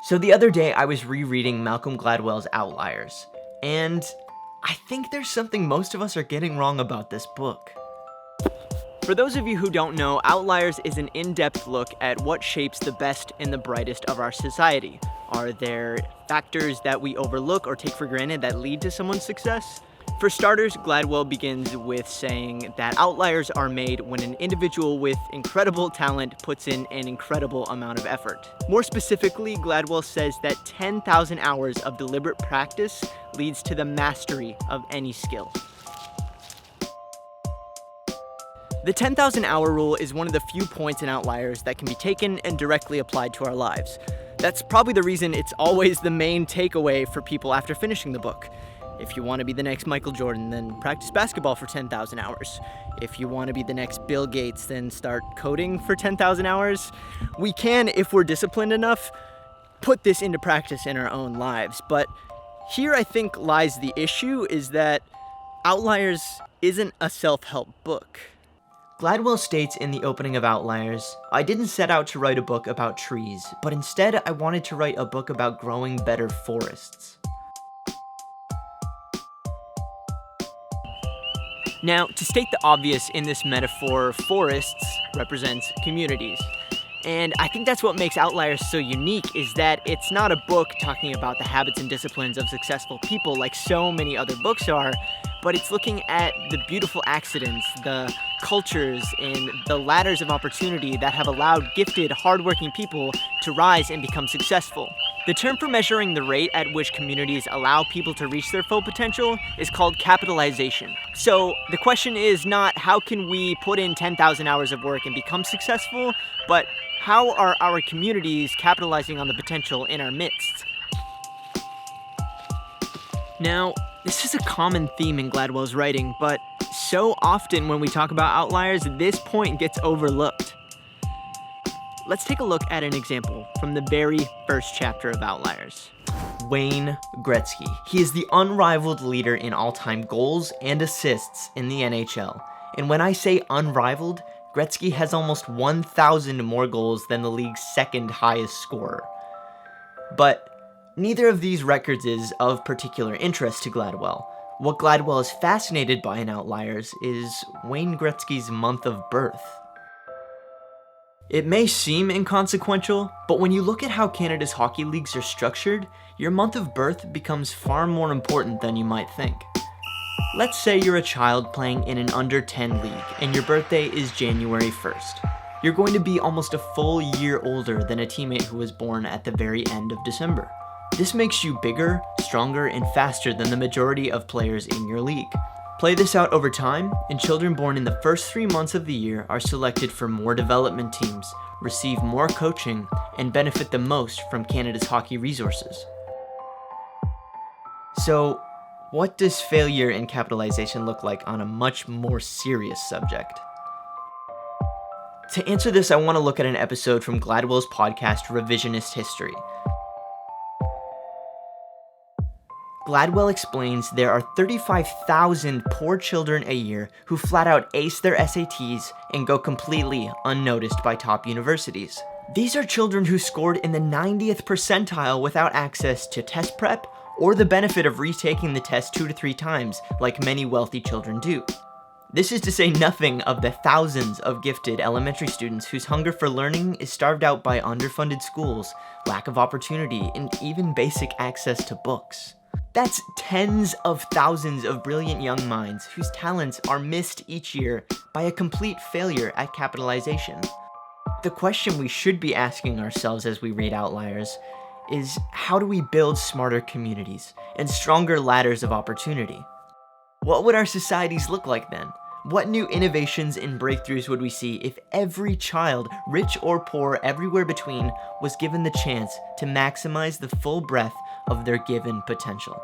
So the other day I was rereading Malcolm Gladwell's Outliers, and I think there's something most of us are getting wrong about this book. For those of you who don't know, Outliers is an in-depth look at what shapes the best and the brightest of our society. Are there factors that we overlook or take for granted that lead to someone's success? For starters, Gladwell begins with saying that outliers are made when an individual with incredible talent puts in an incredible amount of effort. More specifically, Gladwell says that 10,000 hours of deliberate practice leads to the mastery of any skill. The 10,000 hour rule is one of the few points in Outliers that can be taken and directly applied to our lives. That's probably the reason it's always the main takeaway for people after finishing the book. If you want to be the next Michael Jordan, then practice basketball for 10,000 hours. If you want to be the next Bill Gates, then start coding for 10,000 hours. We can, if we're disciplined enough, put this into practice in our own lives. But here I think lies the issue, is that Outliers isn't a self-help book. Gladwell states in the opening of Outliers, "I didn't set out to write a book about trees, but instead I wanted to write a book about growing better forests." Now, to state the obvious in this metaphor, forests represents communities. And I think that's what makes Outliers so unique, is that it's not a book talking about the habits and disciplines of successful people like so many other books are, but it's looking at the beautiful accidents, the cultures, and the ladders of opportunity that have allowed gifted, hardworking people to rise and become successful. The term for measuring the rate at which communities allow people to reach their full potential is called capitalization. So the question is not how can we put in 10,000 hours of work and become successful, but how are our communities capitalizing on the potential in our midst? Now, this is a common theme in Gladwell's writing, but so often when we talk about outliers, this point gets overlooked. Let's take a look at an example from the very first chapter of Outliers. Wayne Gretzky. He is the unrivaled leader in all-time goals and assists in the NHL. And when I say unrivaled, Gretzky has almost 1,000 more goals than the league's second highest scorer. But neither of these records is of particular interest to Gladwell. What Gladwell is fascinated by in Outliers is Wayne Gretzky's month of birth. It may seem inconsequential, but when you look at how Canada's hockey leagues are structured, your month of birth becomes far more important than you might think. Let's say you're a child playing in an under-10 league, and your birthday is January 1st. You're going to be almost a full year older than a teammate who was born at the very end of December. This makes you bigger, stronger, and faster than the majority of players in your league. Play this out over time, and children born in the first 3 months of the year are selected for more development teams, receive more coaching, and benefit the most from Canada's hockey resources. So, what does failure and capitalization look like on a much more serious subject? To answer this, I want to look at an episode from Gladwell's podcast, Revisionist History. Gladwell explains there are 35,000 poor children a year who flat out ace their SATs and go completely unnoticed by top universities. These are children who scored in the 90th percentile without access to test prep or the benefit of retaking the test 2 to 3 times like many wealthy children do. This is to say nothing of the thousands of gifted elementary students whose hunger for learning is starved out by underfunded schools, lack of opportunity, and even basic access to books. That's tens of thousands of brilliant young minds whose talents are missed each year by a complete failure at capitalization. The question we should be asking ourselves as we read Outliers is, how do we build smarter communities and stronger ladders of opportunity? What would our societies look like then? What new innovations and breakthroughs would we see if every child, rich or poor, everywhere between, was given the chance to maximize the full breadth of their given potential?